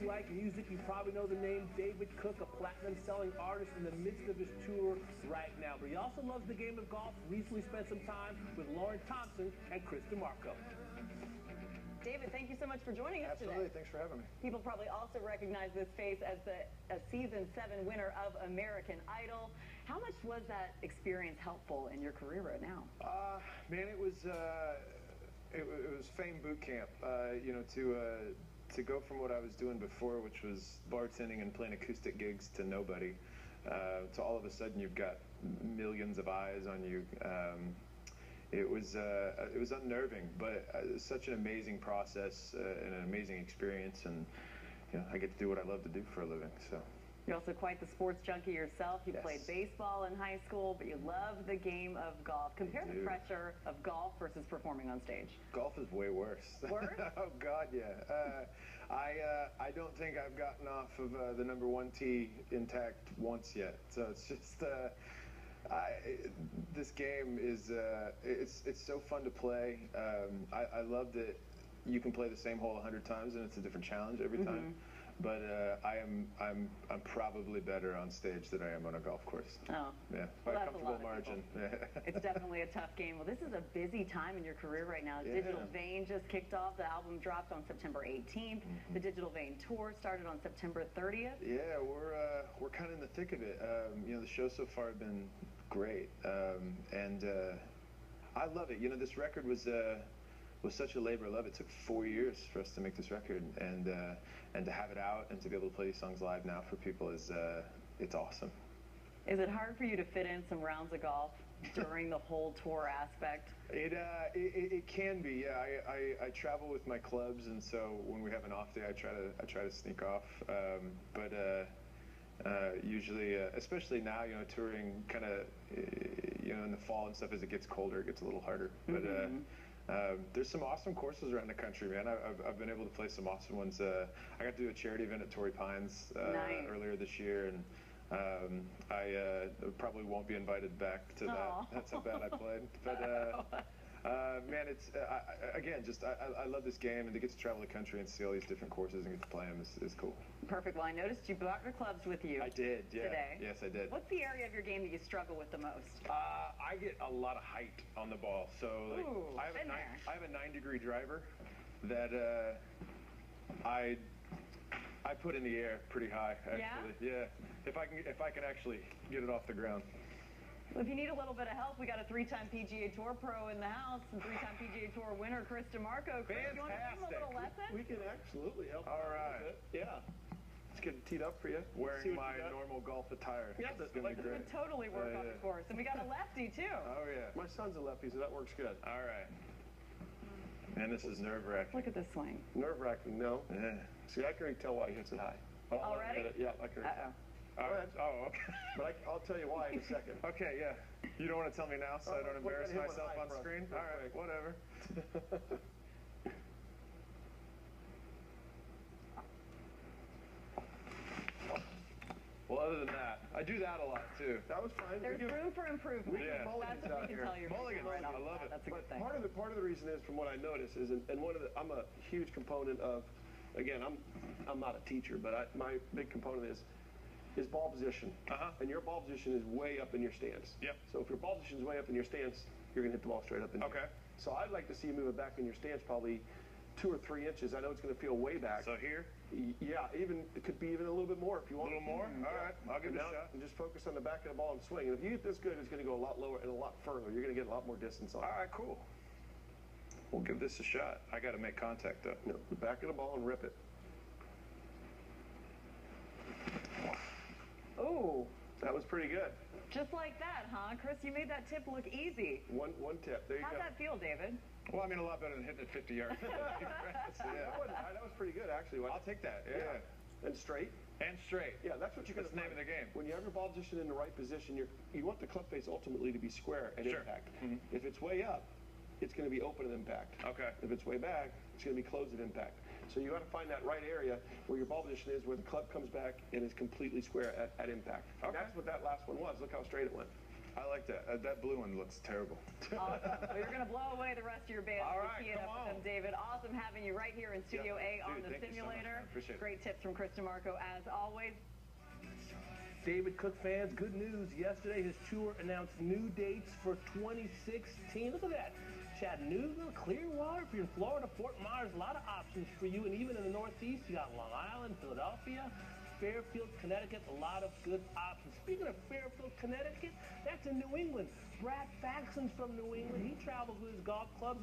Like music, you probably know the name David Cook, a platinum-selling artist in the midst of his tour right now. But he also loves the game of golf. Recently spent some time with Lauren Thompson and Chris DiMarco. David, thank you so much for joining us Absolutely. today. Thanks for having me. People probably also recognize this face as a season 7 winner of American Idol. How much was that experience helpful in your career right now? Man, it was fame boot camp. You know, to go from what I was doing before, which was bartending and playing acoustic gigs, to nobody, to all of a sudden you've got millions of eyes on you. It was unnerving, but such an amazing process and an amazing experience, and you know, I get to do what I love to do for a living. So. You're also quite the sports junkie yourself. You Yes. played baseball in high school, but you love the game of golf. Compare the pressure of golf versus performing on stage. Golf is way worse. Worse? Oh God, yeah. I don't think I've gotten off of the #1 tee intact once yet. So it's just this game is it's so fun to play. I love that you can play the same hole 100 times and it's a different challenge every time. But I'm probably better on stage than I am on a golf course. Oh, yeah, well, by a that's comfortable margin. It's definitely a tough game. Well, this is a busy time in your career right now. Yeah. Digital Vein just kicked off. The album dropped on September 18th. The Digital Vein tour started on September 30th. Yeah, we're kind of in the thick of it. You know, the shows so far have been great, and I love it. You know, this record was such a labor of love. It took 4 years for us to make this record, and to have it out and to be able to play these songs live now for people is it's awesome. Is it hard for you to fit in some rounds of golf during the whole tour aspect? It can be. Yeah, I travel with my clubs, and so when we have an off day, I try to sneak off. But usually, especially now, you know, touring kind of, you know, in the fall and stuff, as it gets colder, it gets a little harder. But there's some awesome courses around the country, man. I've been able to play some awesome ones. I got to do a charity event at Torrey Pines Nice. earlier this year, and I probably won't be invited back to that. That's how bad I played. But man, it's again, just I love this game, and to get to travel the country and see all these different courses and get to play them is cool. Perfect. Well, I noticed you brought your clubs with you. I did, yeah. Today. Yes, I did. What's the area of your game that you struggle with the most? I get a lot of height on the ball, so like, Ooh, I have a 9-degree driver that I put in the air pretty high, actually. Yeah. If I can actually get it off the ground. Well, if you need a little bit of help, we got a 3-time PGA Tour pro in the house and 3-time PGA Tour winner, Chris DiMarco. Chris, you want to give him a little lesson? We can absolutely help. All right. Yeah. Let's get it teed up for you. Wearing my normal golf attire. Yeah, that's gonna be great. It would totally work on the course. And we got a lefty, too. Oh, yeah. My son's a lefty, so that works good. All right. Man, this is nerve-wracking. Look at this swing. Nerve-wracking, no? Yeah. See, I can already tell why he hits it high. Already? Yeah, I can already tell. Go ahead. Oh, okay. But I'll tell you why in a second. Okay, yeah. You don't want to tell me now, so I don't embarrass myself on screen? All right, whatever. Well, other than that, I do that a lot, too. That was fine. There's room for improvement. Yeah. That's what we can tell you. Mulligans. Right off I the love bat. it. That's a good thing. Part of the reason is, from what I notice, is, and I'm a huge component of, again, I'm not a teacher, but my big component is ball position. And your ball position is way up in your stance. Yep. So if your ball position is way up in your stance, you're going to hit the ball straight up in the air. So I'd like to see you move it back in your stance probably 2 or 3 inches. I know it's going to feel way back. So here? Yeah, it could be even a little bit more if you want. A little more? All right, I'll give it a shot. And just focus on the back of the ball and swing. And if you get this good, it's going to go a lot lower and a lot further. You're going to get a lot more distance on it. All right, cool. We'll give this a shot. I got to make contact, though. No, the back of the ball and rip it. Ooh. That was pretty good. Just like that, huh? Chris, you made that tip look easy. One tip. There you How'd go. that feel, David? Well, I mean, a lot better than hitting it 50 yards. That was pretty good, actually. I'll take that, yeah. And straight. And straight. Yeah, that's what you're going to That's the name of the game. When you have your ball position in the right position, you want the club face ultimately to be square at impact. If it's way up, it's going to be open at impact. Okay. If it's way back, it's going to be closed at impact. So you got to find that right area where your ball position is, where the club comes back and is completely square at impact. Okay. And that's what that last one was. Look how straight it went. I like that. That blue one looks terrible. Awesome. Well, you're going to blow away the rest of your band. All right, Tee it come up with on. them, David. Awesome having you right here in Studio A on Dude, the thank you so much, simulator. man. Appreciate it. Great tips from Chris DeMarco as always. David Cook fans, good news. Yesterday, his tour announced new dates for 2016. Look at that. Chattanooga, Clearwater. If you're in Florida, Fort Myers, a lot of options for you. And even in the Northeast, you got Long Island, Philadelphia, Fairfield, Connecticut, a lot of good options. Speaking of Fairfield, Connecticut, that's in New England. Brad Faxon's from New England. He travels with his golf clubs.